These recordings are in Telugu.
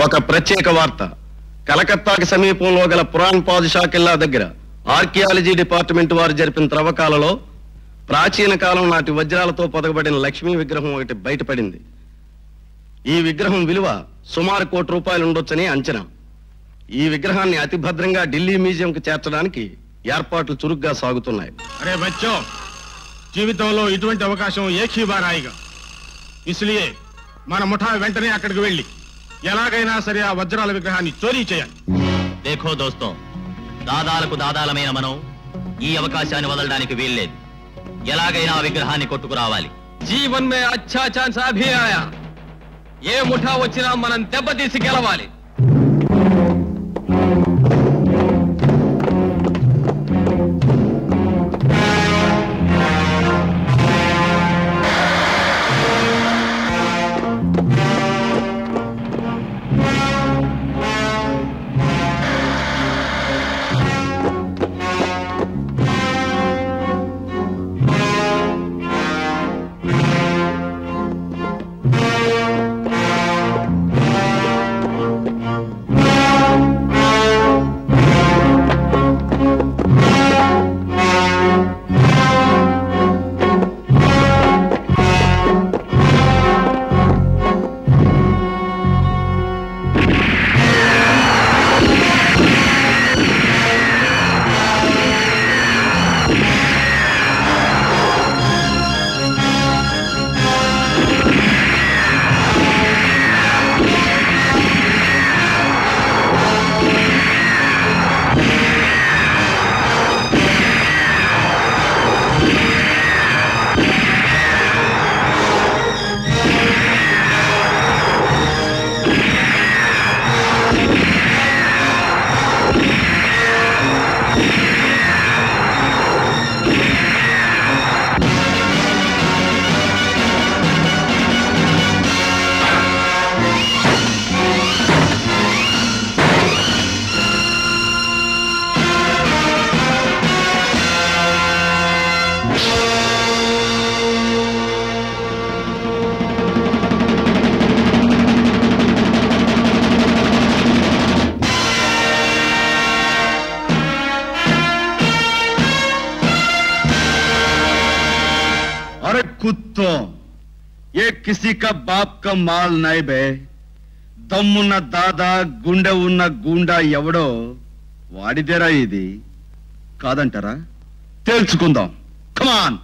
ఒక ప్రత్యేక వార్త. కలకత్తాకి సమీపంలో గల పురాణ్ పాదుషా కిల్లా దగ్గర ఆర్కియాలజీ డిపార్ట్మెంట్ వారు జరిపిన త్రవ్వకాలలో ప్రాచీన కాలం నాటి వజ్రాలతో పొదగబడిన లక్ష్మీ విగ్రహం ఒకటి బయటపడింది. ఈ విగ్రహం విలువ సుమారు ₹1,00,00,000 ఉండొచ్చని అంచనా. ఈ విగ్రహాన్ని అతి భద్రంగా ఢిల్లీ మ్యూజియంకి చేర్చడానికి ఏర్పాట్లు చురుగ్గా సాగుతున్నాయి. అరే బచ్చో, జీవితంలో ఇటువంటి అవకాశం ఏకీ బార్ ఆయిగా. ఇస్లియే మన ముఠా వెంటనే అక్కడికి వెళ్ళి ఎలాగైనా సరే ఆ వజ్రాల విగ్రహాన్ని చోరీ చేయాలి. దేఖో దోస్తో, దాదాలకు దాదాలమైన మనం ఈ అవకాశాన్ని వదలడానికి వీల్లేదు. ఎలాగైనా ఆ విగ్రహాన్ని కొట్టుకురావాలి. జీవన్ మే అచ్చా ఛాన్స్ అభి ఆయా. ఏ ముఠా వచ్చినా మనం దెబ్బతీసి గెలవాలి. कुत्तों, ये किसी का बाप का माल नहीं बे. దమ్మున్న దాదా గుండె ఉన్న గుండా ఎవడో వాడిదేరా ఇది. కాదంటారా? తెలుసుకుందాం. కమాన్.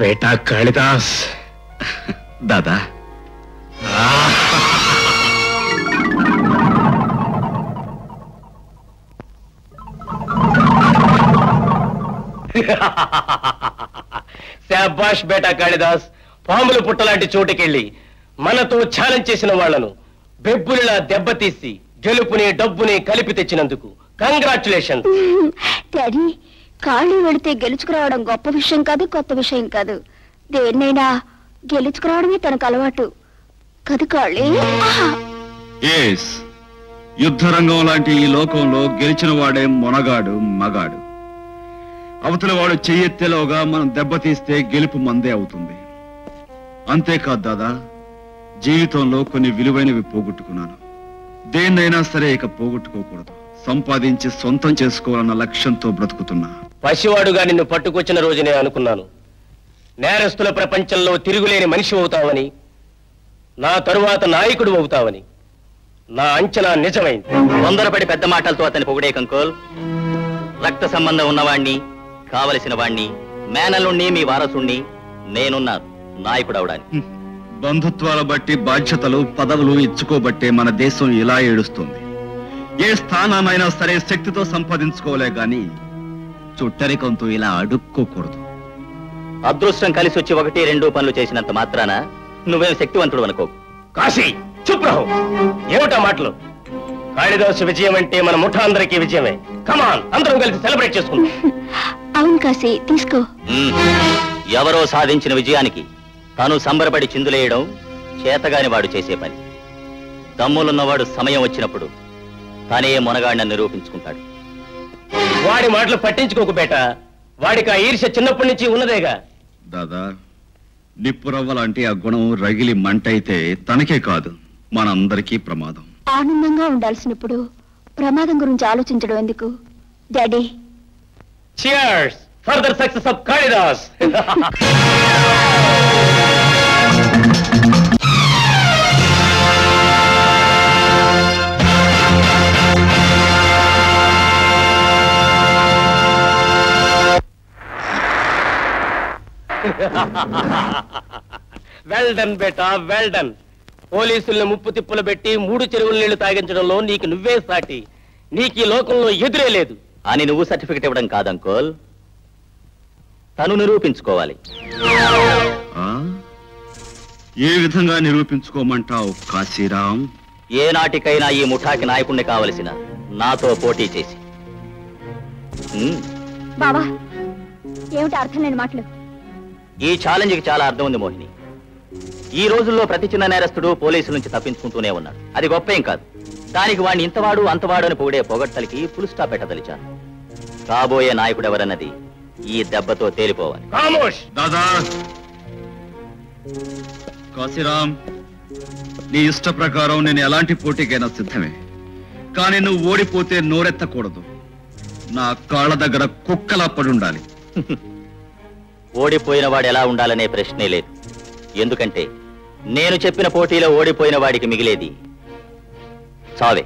బేటా కాళిదాస్. దాదా శాబాష్ బేటా కాళిదాస్. పాముల పుట్టలాంటి చోటుకెళ్ళి మనతో ఛాలెంజ్ చేసిన వాళ్లను బెబ్బులిలా దెబ్బతీసి గెలుపుని డబ్బుని కలిపి తెచ్చినందుకు కంగ్రాచులేషన్. డాడీ, ఖాళీ వెళితే గెలుచుకురావడం గొప్ప విషయం కాదు, కొత్త విషయం కాదు. దేన్నైనా గెలుచుకురావడమే తనకు అలవాటు కదు ఖాళీ. యుద్ధరంగం లాంటి ఈ లోకంలో గెలిచిన వాడే మొనగాడు, మగాడు. అవతల వాడు చెయ్యెత్తేలోగా మనం దెబ్బతీస్తే గెలుపు మందే అవుతుంది. అంతేకాదు దాదా, జీవితంలో కొన్ని విలువైనవి పోగొట్టుకున్నాను. దేన్నైనా సరే ఇక పోగొట్టుకోకూడదు. సంపాదించి సొంతం చేసుకోవాలన్న లక్ష్యంతో బ్రతుకుతున్నా. పసివాడుగా నిన్ను పట్టుకొచ్చిన రోజునే అనుకున్నాను నేరస్తుల ప్రపంచంలో తిరుగులేని మనిషి అవుతావని, నా తరువాత నాయకుడు అవుతావని. నా అంచనా నిజమైంది. తొందరపడి పెద్ద మాటలతో అతని పొగిడే కంకోల్. రక్త సంబంధం ఉన్నవాణ్ణి, కావలసిన వాణ్ణి, మేనలుణ్ణి, మీ వారసుణ్ణి నేనున్నా నాయకుడు అవడానికి. బంధుత్వాల బట్టి బాధ్యతలు, పదవులు ఇచ్చుకోబట్టే మన దేశం ఇలా ఏడుస్తుంది. ఏ స్థానాన్నైనా సరే శక్తితో సంపాదించుకోలే గాని చుట్టరికంతో ఇలా అడుక్కోకూడదు. అదృష్టం కలిసి వచ్చి 1-2 పనులు చేసినంత మాత్రాన నువ్వేం శక్తివంతుడు అనుకో. కాశీ చుప్రహు, ఏమిటా మాటలు? కాళిదాసు విజయం అంటే మన ముఠా అందరికీ విజయమే. కమాన్, అందరం కలిసి సెలబ్రేట్ చేసుకుందాం. అవును కాశీ, తీసుకో. ఎవరో సాధించిన విజయానికి తాను సంబరపడి చిందులేయడం చేతగాని వాడు చేసే పని. దమ్ములున్నవాడు సమయం వచ్చినప్పుడు తానే మొనగాడిని నిరూపించుకుంటాడు. వాడి మాటలు పట్టించుకోకు బేట. వాడికి ఆ ఈర్ష్య చిన్నప్పటి నుంచి ఉన్నదేగా. దాదా, నిప్పురవ్వ లాంటి ఆ గుణం రగిలి మంటైతే తనకే కాదు మనందరికీ ప్రమాదం. ఆనందంగా ఉండాల్సినప్పుడు ప్రమాదం గురించి ఆలోచించడం ఎందుకు daddy? Cheers for the success of Kalidas. Well done beta, well done. పోలీసుల్ని ముప్పు తిప్పులు పెట్టి 3 చెరువుల నీళ్లు తాగించడంలో నీకు నువ్వే సాటి. నీకు ఈ లోకంలో ఎదురే లేదు అని నువ్వు సర్టిఫికెట్ ఇవ్వడం కాదంకోల్, తను నిరూపించుకోవాలి. ఏ విధంగా నిరూపించుకోమంటావు కాశీరాం? ఏ నాటికైనా ఈ ముఠాకి నాయకుణ్ణి కావలసిన నాతో పోటీ చేసి. బావా, ఏమిటి అర్థం లేని మాటలు? ఈ ఛాలెంజ్కి చాలా అర్థం ఉంది మోహిని. ఈ రోజుల్లో ప్రతి చిన్న నేరస్తుడు పోలీసుల నుంచి తప్పించుకుంటూనే ఉన్నాడు. అది గొప్పేం కాదు. దానికి వాడిని ఇంతవాడు అంతవాడు అని పొగిడే పొగడ్తలకి ఫుల్ స్టాప్ పెట్టదలిచాను. కాబోయే నాయకుడు ఎవరన్నది ఈ దెబ్బతో తేలిపోవాలి. దాదా, కాశీరాం, నీ ఇష్ట ప్రకారం నేను ఎలాంటి పోటీకైనా సిద్ధమే. కానీ నువ్వు ఓడిపోతే నోరెత్తకూడదు. నా కాళ్ళ దగ్గర కుక్కలా పడుండాలి. ఓడిపోయిన వాడు ఎలా ఉండాలనే ప్రశ్నే లేదు. ఎందుకంటే నేను చెప్పిన పోటీలో ఓడిపోయిన వాడికి మిగిలేది చావే.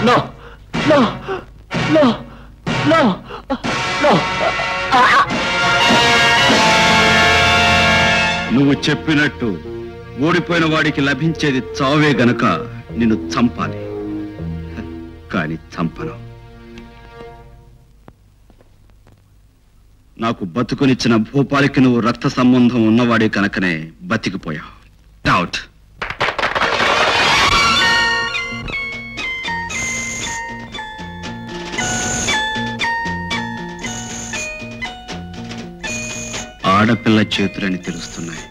No no no no no. నువ్వు చెప్పినట్టు ఓడిపోయిన వాడికి లభించేది చావే గనక నిన్ను చంపాలి, కాని చంపను. నాకు బతుకునిచ్చిన భూపాలికి నువ్వు రక్త సంబంధం ఉన్నవాడే కనుకనే బతికిపోయావు. డౌట్. ఆడపిల్ల చేతులని తెలుస్తున్నాయి.